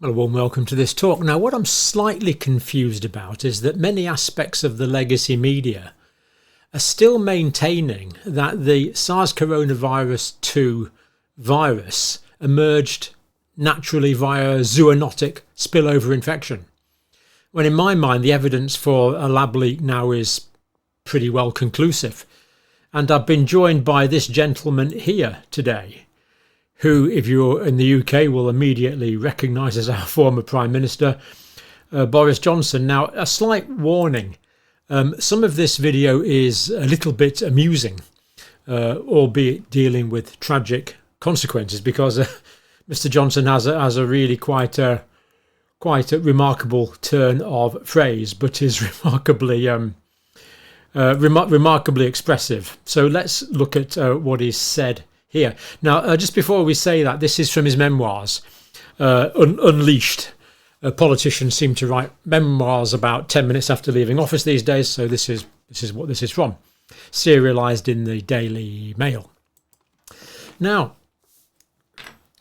Well, a warm welcome to this talk. Now, what I'm slightly confused about is that many aspects of the legacy media are still maintaining that the SARS coronavirus 2 virus emerged naturally via zoonotic spillover infection, when in my mind the evidence for a lab leak now is pretty well conclusive. And I've been joined by this gentleman here today, who, if you're in the UK, will immediately recognise as our former Prime Minister, Boris Johnson. Now, a slight warning, some of this video is a little bit amusing, albeit dealing with tragic consequences, because Mr Johnson has a really quite a remarkable turn of phrase, but is remarkably expressive. So let's look at what is said here. Now, just before we say that, this is from his memoirs, Unleashed. Politicians seem to write memoirs about 10 minutes after leaving office these days, so this is what this is from, serialised in the Daily Mail. Now,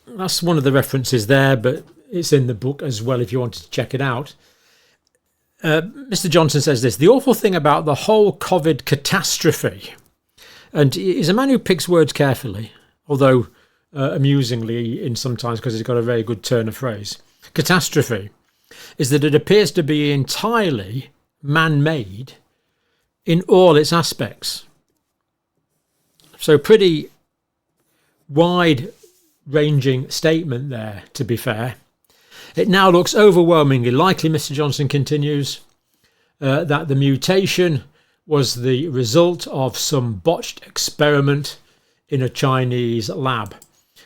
that's one of the references there, but it's in the book as well if you wanted to check it out. Mr Johnson says this: the awful thing about the whole COVID catastrophe, and he's a man who picks words carefully, although amusingly in sometimes, because he's got a very good turn of phrase. Catastrophe is that it appears to be entirely man-made in all its aspects. So pretty wide-ranging statement there, to be fair. It now looks overwhelmingly likely, Mr Johnson continues, that the mutation was the result of some botched experiment in a Chinese lab.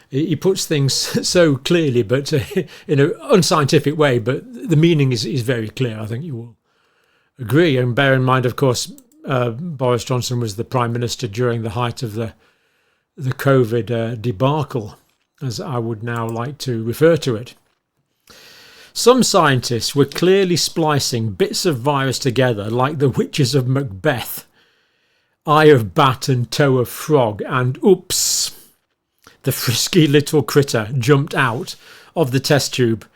He puts things so clearly, but in an unscientific way, but the meaning is very clear. I think you will agree. And bear in mind, of course, Boris Johnson was the Prime Minister during the height of the COVID debacle, as I would now like to refer to it. Some scientists were clearly splicing bits of virus together like the witches of Macbeth, eye of bat and toe of frog, and oops, the frisky little critter jumped out of the test tube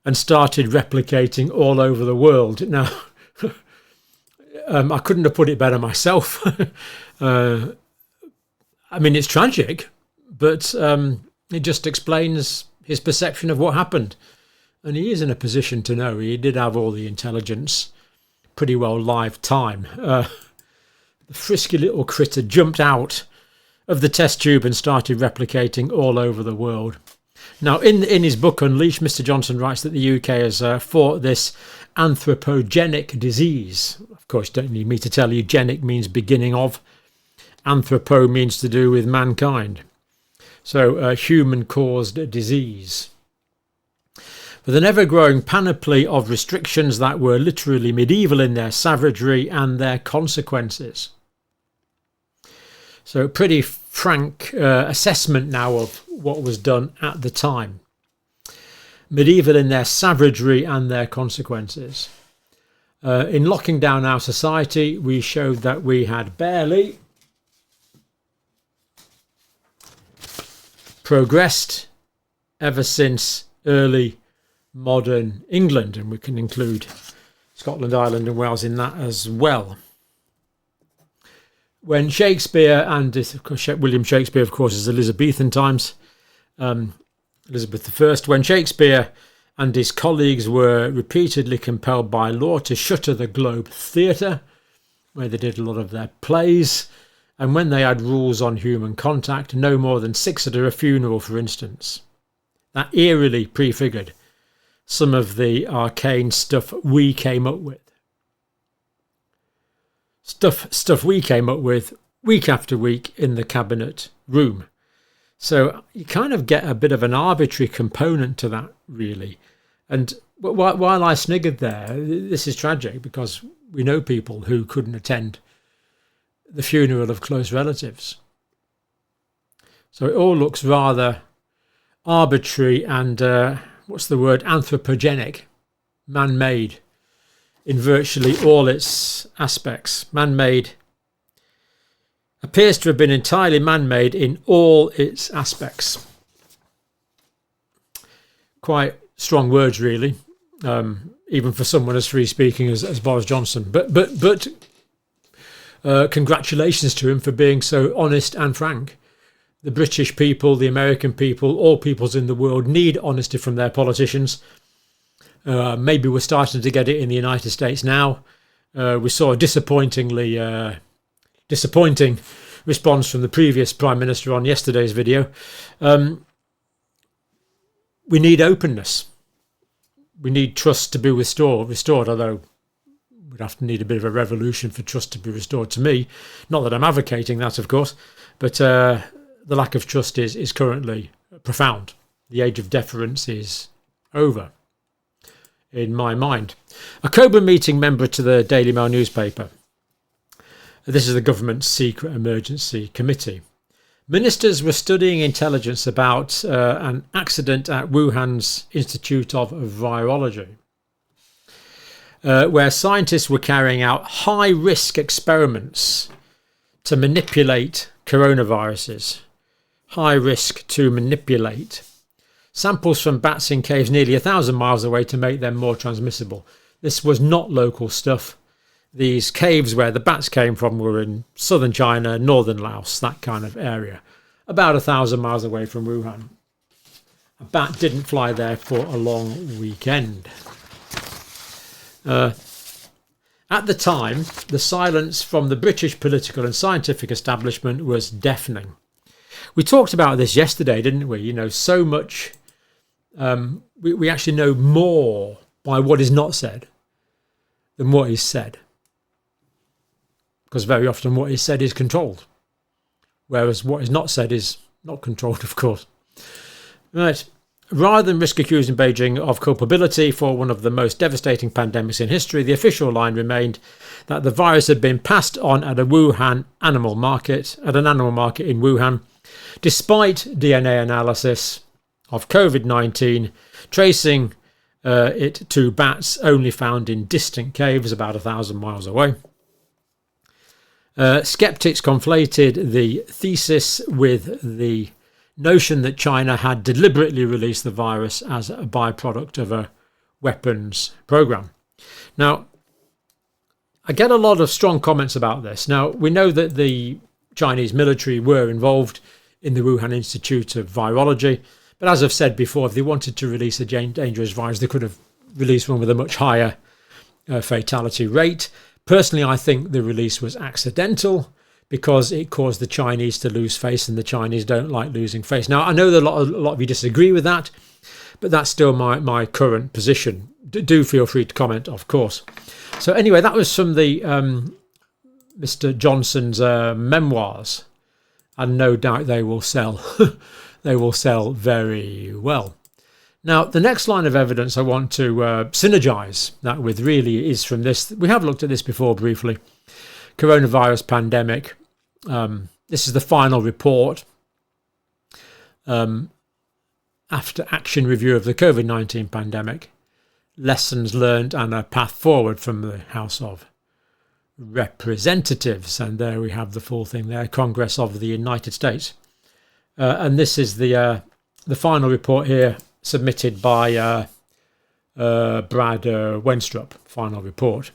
and started replicating all over the world. Now, I couldn't have put it better myself. I mean, it's tragic, but it just explains his perception of what happened. And he is in a position to know. He did have all the intelligence pretty well live time. The frisky little critter jumped out of the test tube and started replicating all over the world. Now, in his book Unleashed, Mr Johnson writes that the UK has fought this anthropogenic disease. Of course, you don't need me to tell you, genic means beginning of. Anthropo means to do with mankind. So, human-caused disease. With an ever-growing panoply of restrictions that were literally medieval in their savagery and their consequences. So pretty frank assessment now of what was done at the time. Medieval in their savagery and their consequences. In locking down our society, we showed that we had barely progressed ever since early modern England, and we can include Scotland, Ireland and Wales in that as well. When Shakespeare, and of course William Shakespeare, of course, is Elizabethan times, Elizabeth I, when Shakespeare and his colleagues were repeatedly compelled by law to shutter the Globe Theatre, where they did a lot of their plays, and when they had rules on human contact, no more than 6 at a funeral, for instance. That eerily prefigured some of the arcane stuff we came up with. Stuff we came up with week after week in the cabinet room. So you kind of get a bit of an arbitrary component to that, really. And while I sniggered there, this is tragic because we know people who couldn't attend the funeral of close relatives. So it all looks rather arbitrary and anthropogenic, man-made in virtually all its aspects. Man-made appears to have been entirely man-made in all its aspects. Quite strong words, really, even for someone as free-speaking as Boris Johnson. But congratulations to him for being so honest and frank. The British people, the American people, all peoples in the world need honesty from their politicians. Maybe we're starting to get it in the United States now. We saw a disappointing response from the previous Prime Minister on yesterday's video. We need openness. We need trust to be restored, although we'd have to need a bit of a revolution for trust to be restored to me. Not that I'm advocating that, of course, but the lack of trust is currently profound. The age of deference is over, in my mind. A Coburn meeting member to the Daily Mail newspaper. This is the government's secret emergency committee. Ministers were studying intelligence about an accident at Wuhan's Institute of Virology, where scientists were carrying out high-risk experiments to manipulate coronaviruses. High risk to manipulate. Samples from bats in caves nearly 1,000 miles away to make them more transmissible. This was not local stuff. These caves where the bats came from were in southern China, northern Laos, that kind of area, about 1,000 miles away from Wuhan. A bat didn't fly there for a long weekend. At the time, the silence from the British political and scientific establishment was deafening. We talked about this yesterday, didn't we? You know, so much. We actually know more by what is not said than what is said. Because very often what is said is controlled. Whereas what is not said is not controlled, of course. Right. Rather than risk accusing Beijing of culpability for one of the most devastating pandemics in history, the official line remained that the virus had been passed on at an animal market in Wuhan, despite DNA analysis of COVID-19 tracing it to bats only found in distant caves about 1,000 miles away. Skeptics conflated the thesis with the notion that China had deliberately released the virus as a byproduct of a weapons program. Now, I get a lot of strong comments about this. Now, we know that the Chinese military were involved in the Wuhan Institute of Virology, but as I've said before, if they wanted to release a dangerous virus, they could have released one with a much higher fatality rate. Personally, I think the release was accidental because it caused the Chinese to lose face, and the Chinese don't like losing face. Now, I know that a lot of you disagree with that, but that's still my current position. Do feel free to comment, of course. So anyway, that was from the Mr. Johnson's memoirs, and no doubt they will sell. They will sell very well. Now, the next line of evidence I want to synergize that with really is from this. We have looked at this before briefly. Coronavirus pandemic. This is the final report after action review of the COVID-19 pandemic. Lessons learned and a path forward from the House of Representatives. And there we have the full thing there, Congress of the United States. And this is the final report here, submitted by Brad Wenstrup, final report.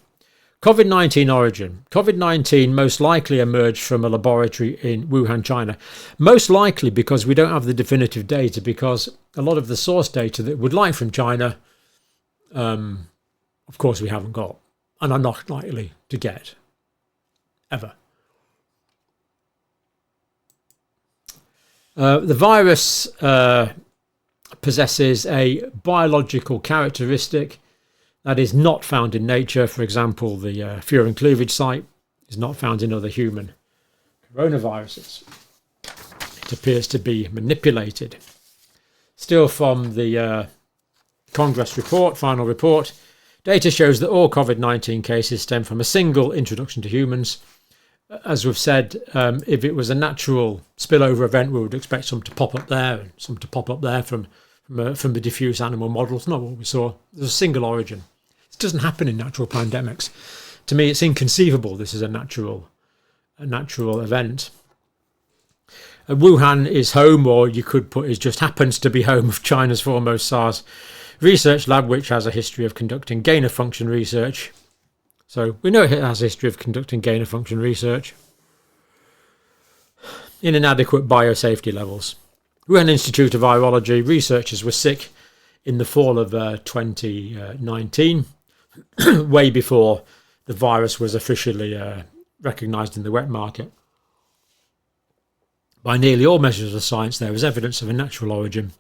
COVID-19 origin. COVID-19 most likely emerged from a laboratory in Wuhan, China. Most likely because we don't have the definitive data, because a lot of the source data that we'd like from China, of course, we haven't got and are not likely to get ever. The virus possesses a biological characteristic that is not found in nature. For example, the furin cleavage site is not found in other human coronaviruses. It appears to be manipulated. Still from the Congress report, final report, data shows that all COVID-19 cases stem from a single introduction to humans. As we've said, if it was a natural spillover event, we would expect some to pop up there and some to pop up there from the diffuse animal models. Not what we saw. There's a single origin. It doesn't happen in natural pandemics. To me, it's inconceivable this is a natural event. Wuhan is home, or you could put it just happens to be home of China's foremost SARS research lab which has a history of conducting gain-of-function research. So we know it has a history of conducting gain-of-function research. In inadequate biosafety levels. Wuhan Institute of Virology researchers were sick in the fall of 2019, way before the virus was officially recognised in the wet market. By nearly all measures of science, there was evidence of a natural origin.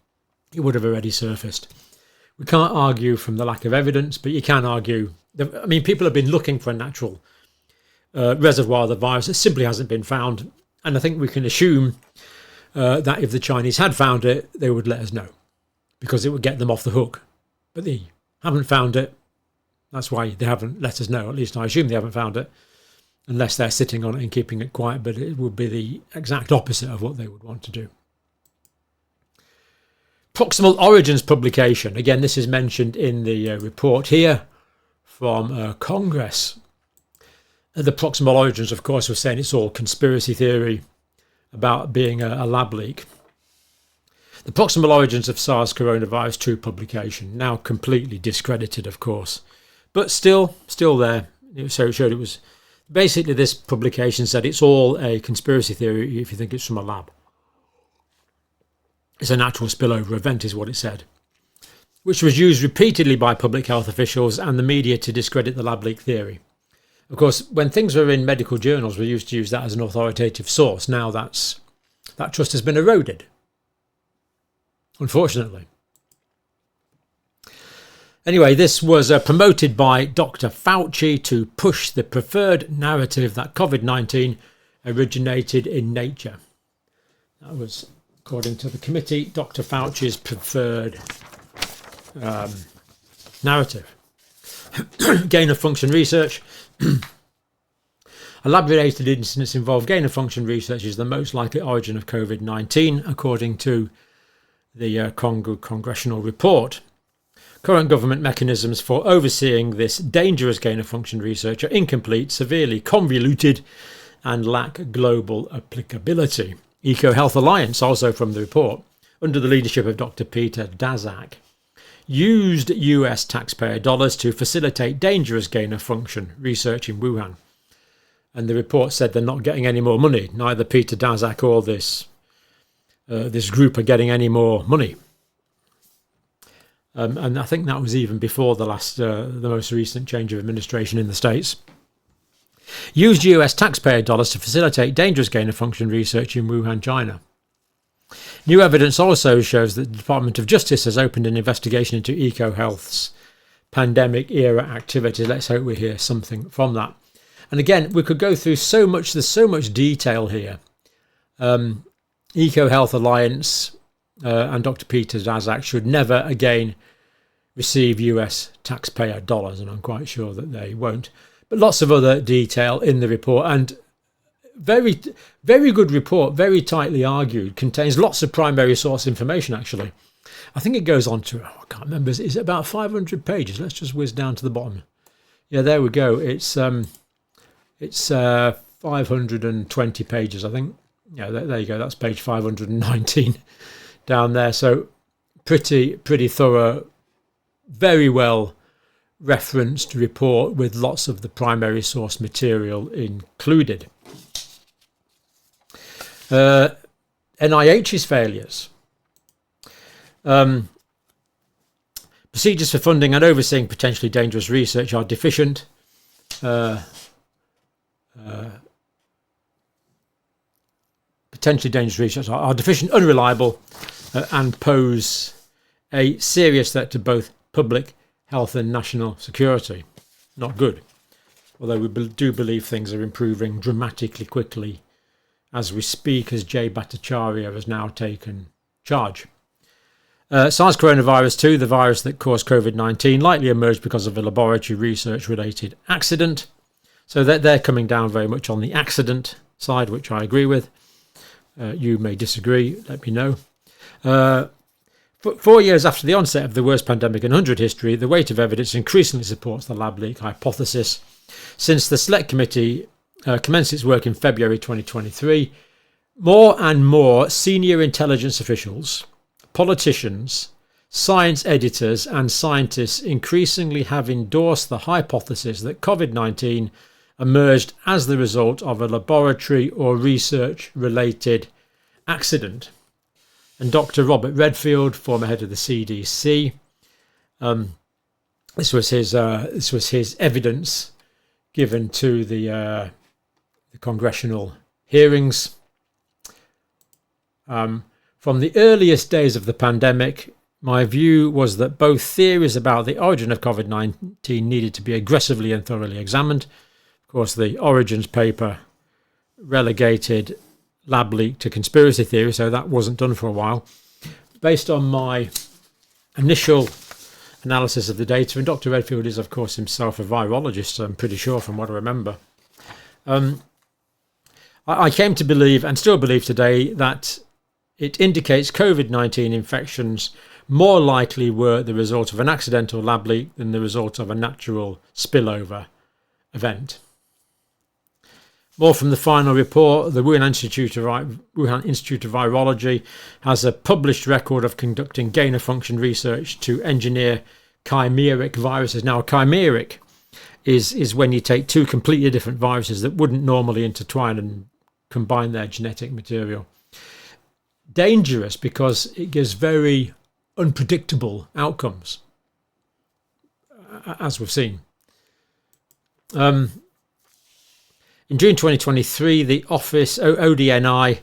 It would have already surfaced. We can't argue from the lack of evidence, but you can argue. I mean, people have been looking for a natural reservoir of the virus. It simply hasn't been found. And I think we can assume that if the Chinese had found it, they would let us know, because it would get them off the hook. But they haven't found it. That's why they haven't let us know. At least I assume they haven't found it, unless they're sitting on it and keeping it quiet. But it would be the exact opposite of what they would want to do. Proximal origins publication. Again, this is mentioned in the report here from Congress. The proximal origins, of course, was saying it's all conspiracy theory about being a lab leak. The proximal origins of SARS coronavirus 2 publication, now completely discredited, of course, but still there. So it showed it was basically, this publication said it's all a conspiracy theory if you think it's from a lab. It's a natural spillover event is what it said, which was used repeatedly by public health officials and the media to discredit the lab leak theory. Of course, when things were in medical journals, we used to use that as an authoritative source. Now that trust has been eroded, unfortunately. Anyway, this was promoted by Dr. Fauci to push the preferred narrative that COVID-19 originated in nature. That was, according to the committee, Dr. Fauci's preferred narrative. Gain-of-function research. A lab-related incidents involve gain-of-function research is the most likely origin of COVID-19, according to the congressional report. Current government mechanisms for overseeing this dangerous gain-of-function research are incomplete, severely convoluted, and lack global applicability. EcoHealth Alliance, also from the report, under the leadership of Dr. Peter Daszak, used US taxpayer dollars to facilitate dangerous gain-of-function research in Wuhan. And the report said they're not getting any more money. Neither Peter Daszak or this group are getting any more money. And I think that was even before the most recent change of administration in the States. Used US taxpayer dollars to facilitate dangerous gain-of-function research in Wuhan, China. New evidence also shows that the Department of Justice has opened an investigation into EcoHealth's pandemic-era activities. Let's hope we hear something from that. And again, we could go through so much. There's so much detail here. EcoHealth Alliance and Dr. Peter Daszak should never again receive US taxpayer dollars, and I'm quite sure that they won't. But lots of other detail in the report, and very, very good report, very tightly argued, contains lots of primary source information, actually. I think it goes on to, I can't remember, is it about 500 pages? Let's just whiz down to the bottom. Yeah, there we go. It's 520 pages, I think. Yeah, there you go. That's page 519 down there. So pretty thorough, very well referenced report with lots of the primary source material included. NIH's failures. Procedures for funding and overseeing potentially dangerous research are deficient. Potentially dangerous research are deficient, unreliable, and pose a serious threat to both public health and national security. Not good. Although we do believe things are improving dramatically quickly as we speak, as Jay Bhattacharya has now taken charge. SARS coronavirus 2, the virus that caused COVID-19, likely emerged because of a laboratory research-related accident. So they're coming down very much on the accident side, which I agree with. You may disagree, let me know. 4 years after the onset of the worst pandemic in 100 history, the weight of evidence increasingly supports the lab leak hypothesis. Since the Select Committee commenced its work in February 2023, more and more senior intelligence officials, politicians, science editors and scientists increasingly have endorsed the hypothesis that COVID-19 emerged as the result of a laboratory or research-related accident. And Dr. Robert Redfield, former head of the CDC, this was his evidence given to the congressional hearings. From the earliest days of the pandemic, my view was that both theories about the origin of COVID-19 needed to be aggressively and thoroughly examined. Of course, the Origins paper relegated lab leak to conspiracy theory, so that wasn't done for a while. Based on my initial analysis of the data, and Dr. Redfield is, of course, himself a virologist, I'm pretty sure from what I remember, I came to believe, and still believe today, that it indicates COVID-19 infections more likely were the result of an accidental lab leak than the result of a natural spillover event. More from the final report. The Wuhan Institute of Virology has a published record of conducting gain-of-function research to engineer chimeric viruses. Now, chimeric is when you take two completely different viruses that wouldn't normally intertwine and combine their genetic material. Dangerous because it gives very unpredictable outcomes, as we've seen. In June 2023, the office, ODNI,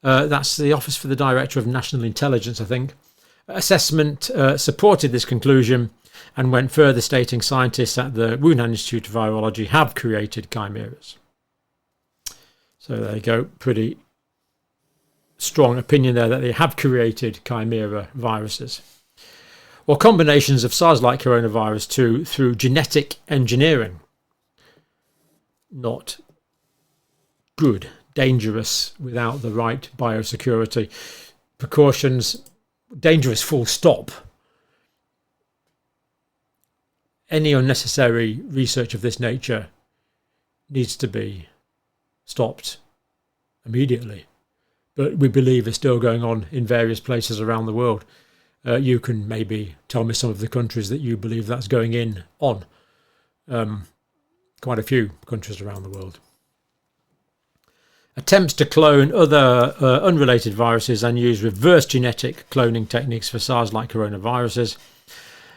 that's the Office for the Director of National Intelligence, I think, assessment supported this conclusion and went further, stating scientists at the Wuhan Institute of Virology have created chimeras. So there you go, pretty strong opinion there that they have created chimera viruses. Or combinations of SARS-like coronavirus 2 through genetic engineering. Not good, dangerous without the right biosecurity precautions, dangerous full stop. Any unnecessary research of this nature needs to be stopped immediately. But we believe it's still going on in various places around the world. You can maybe tell me some of the countries that you believe that's going on. Quite a few countries around the world. Attempts to clone other unrelated viruses and use reverse genetic cloning techniques for SARS-like coronaviruses.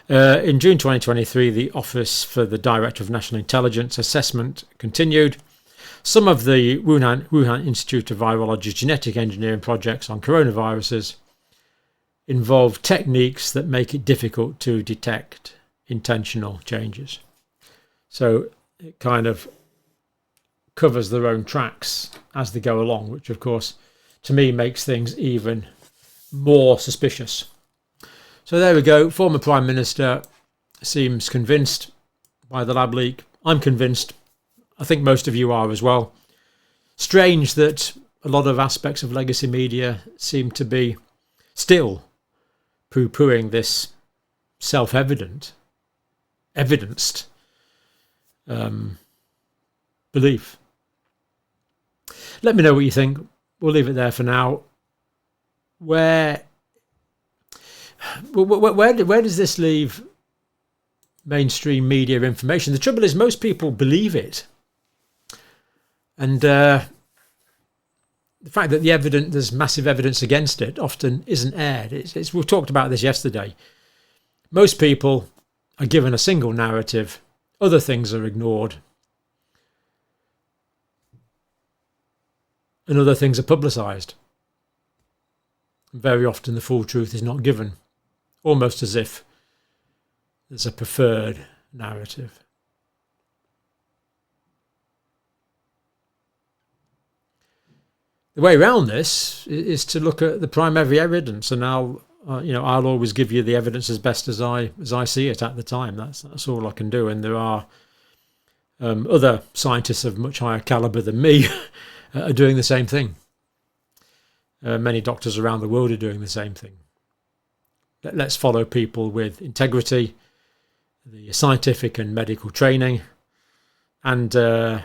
In June 2023, the Office for the Director of National Intelligence assessment continued. Some of the Wuhan Institute of Virology genetic engineering projects on coronaviruses involve techniques that make it difficult to detect intentional changes. So it kind of covers their own tracks as they go along, which of course to me makes things even more suspicious. So there we go. Former Prime Minister seems convinced by the lab leak. I'm convinced. I think most of you are as well. Strange that a lot of aspects of legacy media seem to be still poo-pooing this self-evidenced belief. Let me know what you think. We'll leave it there for now. Where does this leave mainstream media information? The trouble is most people believe it. And the fact that there's massive evidence against it often isn't aired. We talked about this yesterday. Most people are given a single narrative. Other things are ignored. And other things are publicised. Very often the full truth is not given. Almost as if there's a preferred narrative. The way around this is to look at the primary evidence, and I'll always give you the evidence as best as I see it at the time. That's all I can do. And there are other scientists of much higher caliber than me are doing the same thing. Many doctors around the world are doing the same thing. Let's follow people with integrity, the scientific and medical training, and the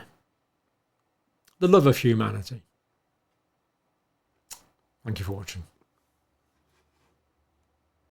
love of humanity. Thank you for watching.